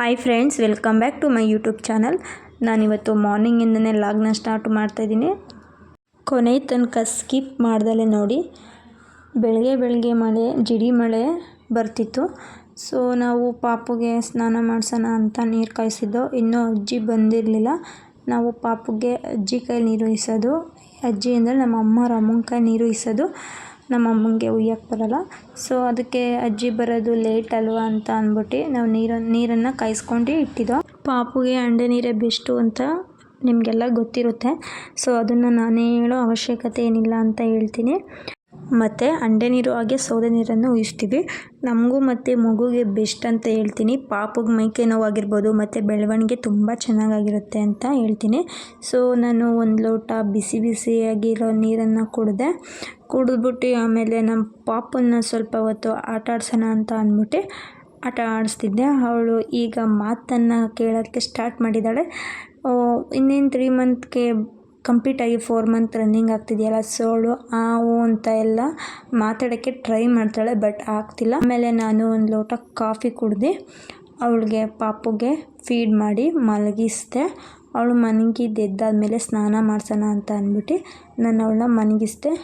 Hi friends, welcome back to my YouTube channel. ನಾನಿವತ್ತು ಮಾರ್ನಿಂಗಿಂದನೇ ಲಾಗ್ನ start ಮಾಡ್ತಾಯಿದ್ದೀನಿ. ಕೊನೆ ತನಕ ಸ್ಕಿಪ್ ಮಾಡ್ದಲೇ ನೋಡಿ. ಬೆಳಗ್ಗೆ ಜಿಡಿ ಮಳೆ ಬರ್ತಿತ್ತು. ಸೊ ನಾವು ಪಾಪುಗೆ ಸ್ನಾನ ಮಾಡಿಸೋಣ ಅಂತ ನೀರು ಕಾಯಿಸಿದ್ದೋ. ಇನ್ನೂ ಅಜ್ಜಿ ಬಂದಿರಲಿಲ್ಲ. ನಾವು ಪಾಪುಗೆ ಅಜ್ಜಿ ಕೈ ನೀರು ಇಸೋದು. ಅಜ್ಜಿ ಅಂದರೆ ನಮ್ಮ ಅಮ್ಮನ ಕೈ ನೀರು ಇಸೋದು. ನಮ್ಮ ಅಮ್ಮಂಗೆ ಉಯ್ಯಕ್ಕೆ ಬರೋಲ್ಲ. ಸೊ ಅದಕ್ಕೆ ಅಜ್ಜಿ ಬರೋದು ಲೇಟ್ ಅಲ್ವಾ ಅಂತ ಅಂದ್ಬಿಟ್ಟು ನಾವು ನೀರನ್ನು ಕಾಯಿಸ್ಕೊಂಡು ಇಟ್ಟಿದ್ದೋ. ಪಾಪುಗೆ ಅಂಡೆ ನೀರೇ ಬೆಸ್ಟು ಅಂತ ನಿಮಗೆಲ್ಲ ಗೊತ್ತಿರುತ್ತೆ. ಸೊ ಅದನ್ನು ನಾನೇ ಹೇಳೋ ಅವಶ್ಯಕತೆ ಏನಿಲ್ಲ ಅಂತ ಹೇಳ್ತೀನಿ. ಮತ್ತು ಅಂಡೆ ನೀರು ಹಾಗೆ ಸೌದೆ ನೀರನ್ನು ಉಯಿಸ್ತೀವಿ. ನಮಗೂ ಮತ್ತು ಮಗುಗೆ ಬೆಸ್ಟ್ ಅಂತ ಹೇಳ್ತೀನಿ. ಪಾಪುಗೆ ಮೈಕೈ ನೋವಾಗಿರ್ಬೋದು ಮತ್ತು ಬೆಳವಣಿಗೆ ತುಂಬ ಚೆನ್ನಾಗಿರುತ್ತೆ ಅಂತ ಹೇಳ್ತೀನಿ. ಸೊ ನಾನು ಒಂದು ಲೋಟ ಬಿಸಿಯಾಗಿರೋ ನೀರನ್ನು ಕುಡಿದ್ಬಿಟ್ಟು ಆಮೇಲೆ ನಮ್ಮ ಪಾಪನ್ನು ಸ್ವಲ್ಪ ಹೊತ್ತು ಆಟ ಆಡ್ಸೋಣ ಅಂತ ಅಂದ್ಬಿಟ್ಟು ಆಟ ಆಡಿಸ್ತಿದ್ದೆ. ಅವಳು ಈಗ ಮಾತನ್ನು ಕೇಳೋಕ್ಕೆ ಸ್ಟಾರ್ಟ್ ಮಾಡಿದ್ದಾಳೆ. ಇನ್ನೇನು 3 ಮಂತ್ಗೆ ಕಂಪ್ಲೀಟ್ ಆಗಿ 4 ಮಂತ್ ರನ್ನಿಂಗ್ ಆಗ್ತಿದೆಯಲ್ಲ. ಸೊ ಅವಳು ಅಂತ ಎಲ್ಲ ಮಾತಾಡೋಕ್ಕೆ ಟ್ರೈ ಮಾಡ್ತಾಳೆ, ಬಟ್ ಆಗ್ತಿಲ್ಲ. ಆಮೇಲೆ ನಾನು ಒಂದು ಲೋಟ ಕಾಫಿ ಕುಡ್ದು ಅವಳಿಗೆ ಪಾಪುಗೆ ಫೀಡ್ ಮಾಡಿ ಮಲಗಿಸ್ದೆ. ಅವಳು ಮಲಗಿದ್ದೆದ್ದಾದಮೇಲೆ ಸ್ನಾನ ಮಾಡಿಸೋಣ ಅಂತ ಅಂದ್ಬಿಟ್ಟು ನಾನು ಅವಳನ್ನ ಮಲಗಿಸ್ದೆ.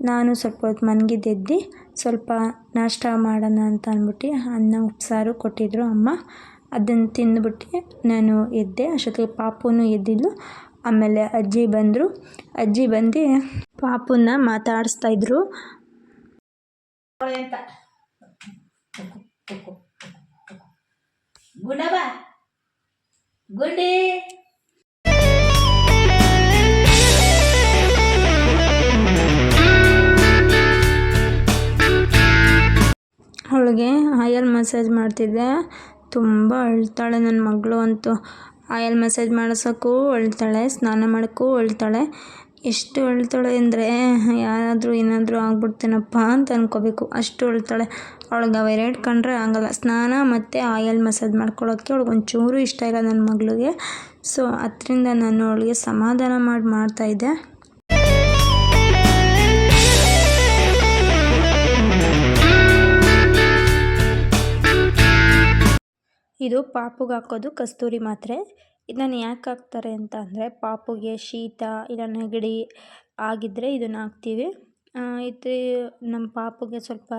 ನಾನು ಸ್ವಲ್ಪ ಹೊತ್ತು ಮಲಗಿದ್ದೆದ್ದು ಸ್ವಲ್ಪ ನಾಷ್ಟ ಮಾಡೋಣ ಅಂತ ಅಂದ್ಬಿಟ್ಟು ಅನ್ನ ಉಪ್ಸಾರು ಕೊಟ್ಟಿದ್ದರು ಅಮ್ಮ. ಅದನ್ನು ತಿಂದ್ಬಿಟ್ಟು ನಾನು ಎದ್ದೆ. ಅಷ್ಟೊತ್ತಿಗೆ ಪಾಪುನೂ ಎದ್ದಿದ್ಲು. ಆಮೇಲೆ ಅಜ್ಜಿ ಬಂದರು. ಅಜ್ಜಿ ಬಂದು ಪಾಪುನ ಮಾತಾಡಿಸ್ತಾಯಿದ್ರು. ಅವಳಿಗೆ ಆಯಲ್ ಮಸಾಜ್ ಮಾಡ್ತಿದ್ದೆ. ತುಂಬ ಅಳ್ತಾಳೆ ನನ್ನ ಮಗಳು ಅಂತೂ. ಆಯಲ್ ಮಸಾಜ್ ಮಾಡಿಸೋಕ್ಕೂ ಅಳ್ತಾಳೆ, ಸ್ನಾನ ಮಾಡೋಕ್ಕೂ ಅಳ್ತಾಳೆ. ಎಷ್ಟು ಅಳ್ತಾಳೆ ಅಂದರೆ ಯಾರಾದರೂ ಏನಾದರೂ ಆಗ್ಬಿಡ್ತೇನಪ್ಪ ಅಂತ ಅಂದ್ಕೋಬೇಕು, ಅಷ್ಟು ಅಳ್ತಾಳೆ. ಅವಳಿಗೆ ಅವೆರಡು ಕಂಡ್ರೆ ಆಗೋಲ್ಲ. ಸ್ನಾನ ಮತ್ತು ಆಯಲ್ ಮಸಾಜ್ ಮಾಡ್ಕೊಳ್ಳೋಕ್ಕೆ ಅವಳಿಗೆ ಒಂಚೂರು ಇಷ್ಟ ಇಲ್ಲ ನನ್ನ ಮಗಳಿಗೆ. ಸೊ ಅದರಿಂದ ನಾನು ಅವಳಿಗೆ ಸಮಾಧಾನ ಮಾಡ್ತಾಯಿದ್ದೆ. ಇದು ಪಾಪುಗೆ ಹಾಕೋದು ಕಸ್ತೂರಿ ಮಾತ್ರೆ. ಇದನ್ನು ಯಾಕೆ ಹಾಕ್ತಾರೆ ಅಂತ ಅಂದರೆ ಪಾಪುಗೆ ಶೀತ ಇಲ್ಲ ನೆಗಡಿ ಆಗಿದ್ದರೆ ಇದನ್ನು ಹಾಕ್ತೀವಿ. ಇದು ನಮ್ಮ ಪಾಪುಗೆ ಸ್ವಲ್ಪ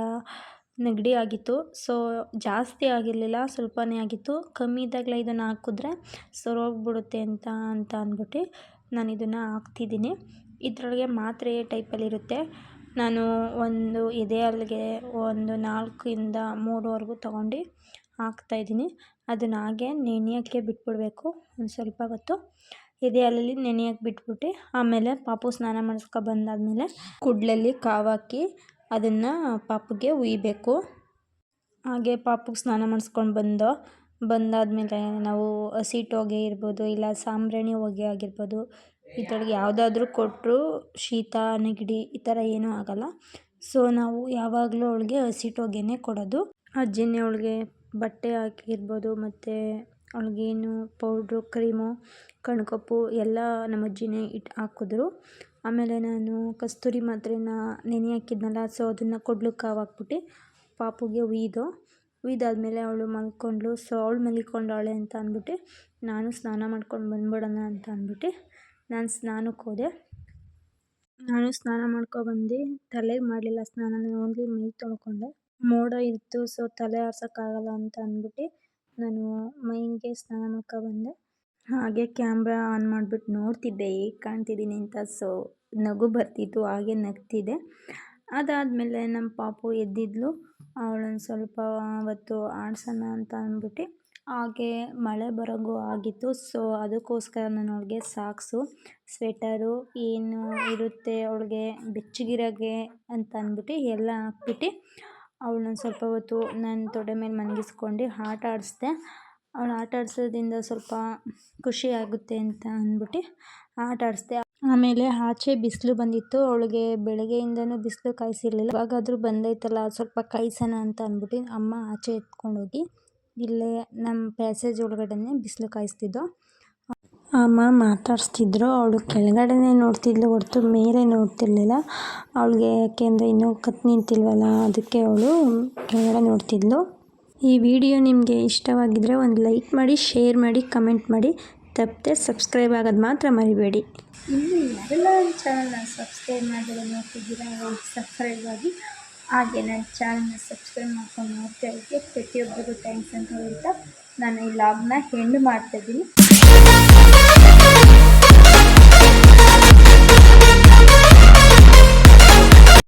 ನೆಗಡಿ ಆಗಿತ್ತು. ಸೊ ಜಾಸ್ತಿ ಆಗಿರಲಿಲ್ಲ, ಸ್ವಲ್ಪನೇ ಆಗಿತ್ತು. ಕಮ್ಮಿ ಇದ್ದಾಗಲೇ ಇದನ್ನು ಹಾಕಿದ್ರೆ ಸರೋಗ್ಬಿಡುತ್ತೆ ಅಂತ ಅಂದ್ಬಿಟ್ಟು ನಾನು ಇದನ್ನು ಹಾಕ್ತಿದ್ದೀನಿ. ಇದರೊಳಗೆ ಮಾತ್ರೆ ಟೈಪಲ್ಲಿರುತ್ತೆ. ನಾನು ಒಂದು ಎದೆ ಹಾಲಿಗೆ ಒಂದು 4ರಿಂದ 3ವರೆಗೂ ತೊಗೊಂಡು ಹಾಕ್ತಾಯಿದ್ದೀನಿ. ಅದನ್ನು ಹಾಗೆ ನೆನೆಯೋಕ್ಕೆ ಬಿಟ್ಬಿಡಬೇಕು ಒಂದು ಸ್ವಲ್ಪ ಹೊತ್ತು. ಎದೆ ಹಾಲಲ್ಲಿ ನೆನೆಯೋಕ್ಕೆ ಬಿಟ್ಬಿಟ್ಟು ಆಮೇಲೆ ಪಾಪು ಸ್ನಾನ ಮಾಡಿಸ್ಕೊ ಬಂದಾದಮೇಲೆ ಕುಡ್ಲಲ್ಲಿ ಕಾವಾಕಿ ಅದನ್ನು ಪಾಪುಗೆ ಉಯ್ಬೇಕು. ಹಾಗೆ ಪಾಪುಗೆ ಸ್ನಾನ ಮಾಡಿಸ್ಕೊಂಡು ಬಂದಾದಮೇಲೆ ನಾವು ಹಸಿಟ್ಟು ಹೊಗೆ ಇರ್ಬೋದು ಇಲ್ಲ ಸಾಂಬ್ರಾಣಿ ಹೊಗೆ ಆಗಿರ್ಬೋದು, ಇದರೊಳಗೆ ಯಾವುದಾದ್ರೂ ಕೊಟ್ಟರು ಶೀತ ನೆಗಡಿ ಈ ಥರ ಏನೂ ಆಗೋಲ್ಲ. ಸೊ ನಾವು ಯಾವಾಗಲೂ ಅವಳಿಗೆ ಹಸಿಟ್ಟು ಹೊಗೆನೇ ಕೊಡೋದು. ಅಜ್ಜಿನೇ ಅವಳಿಗೆ ಬಟ್ಟೆ ಹಾಕಿರ್ಬೋದು ಮತ್ತು ಅವಳಿಗೇನು ಪೌಡ್ರು ಕ್ರೀಮು ಕಣ್ಕಪ್ಪು ಎಲ್ಲ ನಮ್ಮ ಅಜ್ಜಿನೇ ಹಾಕಿದ್ರು. ಆಮೇಲೆ ನಾನು ಕಸ್ತೂರಿ ಮಾತ್ರೆನ ನೆನೆ ಹಾಕಿದ್ನಲ್ಲ, ಸೊ ಅದನ್ನು ಕೊಡ್ಲು ಕಾವಾಕ್ಬಿಟ್ಟು ಪಾಪುಗೆ ಉಯ್ದಾದ್ಮೇಲೆ ಅವಳು ಮಲ್ಕೊಂಡ್ಳು. ಸೊ ಅವಳು ಮಲ್ಕೊಂಡವಳೆ ಅಂತ ಅಂದ್ಬಿಟ್ಟು ನಾನು ಸ್ನಾನ ಮಾಡ್ಕೊಂಡು ಬಂದ್ಬಿಡೋಣ ಅಂತ ಅಂದ್ಬಿಟ್ಟು ನಾನು ಸ್ನಾನಕ್ಕೆ ಹೋದೆ. ನಾನು ಸ್ನಾನ ಮಾಡ್ಕೊಬಂದು ತಲೆಗೆ ಮಾಡಲಿಲ್ಲ ಸ್ನಾನ, ಓನ್ಲಿ ಮೈ ತೊಳ್ಕೊಂಡೆ. ಮೋಡ ಇತ್ತು, ಸೊ ತಲೆ ಆರ್ಸೋಕ್ಕಾಗಲ್ಲ ಅಂತ ಅಂದ್ಬಿಟ್ಟು ನಾನು ಮೈಗೆ ಸ್ನಾನ ಮಾಡ್ಕೊಬಂದೆ. ಹಾಗೆ ಕ್ಯಾಮ್ರಾ ಆನ್ ಮಾಡಿಬಿಟ್ಟು ನೋಡ್ತಿದ್ದೆ ಹೇಗೆ ಕಾಣ್ತಿದ್ದೀನಿ ಅಂತ. ಸೊ ನಗು ಬರ್ತಿತ್ತು, ಹಾಗೆ ನಗ್ತಿದ್ದೆ. ಅದಾದಮೇಲೆ ನಮ್ಮ ಪಾಪು ಎದ್ದಿದ್ಲು. ಅವಳನ್ನು ಸ್ವಲ್ಪ ಹೊತ್ತು ಆಡ್ಸೋಣ ಅಂತ ಅಂದ್ಬಿಟ್ಟು ಹಾಗೆ ಮಳೆ ಬರೋಂಗೂ ಆಗಿತ್ತು. ಸೊ ಅದಕ್ಕೋಸ್ಕರ ನಾನು ಅವಳಿಗೆ ಸಾಕ್ಸು ಸ್ವೆಟರು ಏನು ಇರುತ್ತೆ ಅವಳಿಗೆ ಬೆಚ್ಚಗಿರೋಗೆ ಅಂತ ಅಂದ್ಬಿಟ್ಟು ಎಲ್ಲ ಹಾಕ್ಬಿಟ್ಟು ಅವಳನ್ನ ಸ್ವಲ್ಪ ಹೊತ್ತು ನನ್ನ ತೊಡೆ ಮೇಲೆ ಮಲಗಿಸ್ಕೊಂಡು ಆಟ ಆಡಿಸ್ದೆ. ಅವಳು ಆಟ ಆಡ್ಸೋದ್ರಿಂದ ಸ್ವಲ್ಪ ಖುಷಿ ಆಗುತ್ತೆ ಅಂತ ಅಂದ್ಬಿಟ್ಟು ಆಟ ಆಡಿಸ್ದೆ. ಆಮೇಲೆ ಆಚೆ ಬಿಸಿಲು ಬಂದಿತ್ತು. ಅವಳಿಗೆ ಬೆಳಗ್ಗೆಯಿಂದನೂ ಬಿಸಿಲು ಕಾಯಿಸಿರಲಿಲ್ಲ. ಇವಾಗಾದರೂ ಬಂದೈತಲ್ಲ ಸ್ವಲ್ಪ ಕಾಯಿಸೋಣ ಅಂತ ಅಂದ್ಬಿಟ್ಟು ಅಮ್ಮ ಆಚೆ ಎತ್ಕೊಂಡೋಗಿ ಇಲ್ಲೇ ನಮ್ಮ ಪ್ಯಾಸೇಜ್ ಒಳಗಡೆನೇ ಬಿಸಿಲು ಕಾಯಿಸ್ತಿದ್ದೋ. ಅಮ್ಮ ಮಾತಾಡಿಸ್ತಿದ್ರು. ಅವಳು ಕೆಳಗಡೆನೇ ನೋಡ್ತಿದ್ಲು ಹೊರತು ಮೇಲೆ ನೋಡ್ತಿರ್ಲಿಲ್ಲ. ಅವಳಿಗೆ ಯಾಕೆಂದರೆ ಇನ್ನೂ ಕತ್ತು ನಿಂತಿಲ್ವಲ್ಲ, ಅದಕ್ಕೆ ಅವಳು ಕೆಳಗಡೆ ನೋಡ್ತಿದ್ಲು. ಈ ವಿಡಿಯೋ ನಿಮಗೆ ಇಷ್ಟವಾಗಿದ್ದರೆ ಒಂದು ಲೈಕ್ ಮಾಡಿ, ಶೇರ್ ಮಾಡಿ, ಕಮೆಂಟ್ ಮಾಡಿ. ತಪ್ಪದೆ ಸಬ್ಸ್ಕ್ರೈಬ್ ಆಗೋದು ಮಾತ್ರ ಮರಿಬೇಡಿ. ಇನ್ನು ಯಾರೆಲ್ಲ ನನ್ನ ಚಾನಲ್ನ ಸಬ್ಸ್ಕ್ರೈಬ್ ಮಾಡಿದ್ರೆ ನೋಡ್ತಿದ್ದೀರಾ, ಹೋಗಿ ಸಬ್ಸ್ಕ್ರೈಬ್ ಆಗಿ. ಹಾಗೆ ನನ್ನ ಚಾನಲ್ನ ಸಬ್ಸ್ಕ್ರೈಬ್ ಮಾಡ್ಕೊಂಡು ನೋಡ್ತಾ ಇದ್ದಕ್ಕೆ ಪ್ರತಿಯೊಬ್ಬರಿಗೂ ಥ್ಯಾಂಕ್ಸ್ ಅಂತ ಹೇಳ್ತಾ ನಾನು ಈ ಲಾಗ್ನ ಎಂಡ್ ಮಾಡ್ತಾಯಿದ್ದೀನಿ.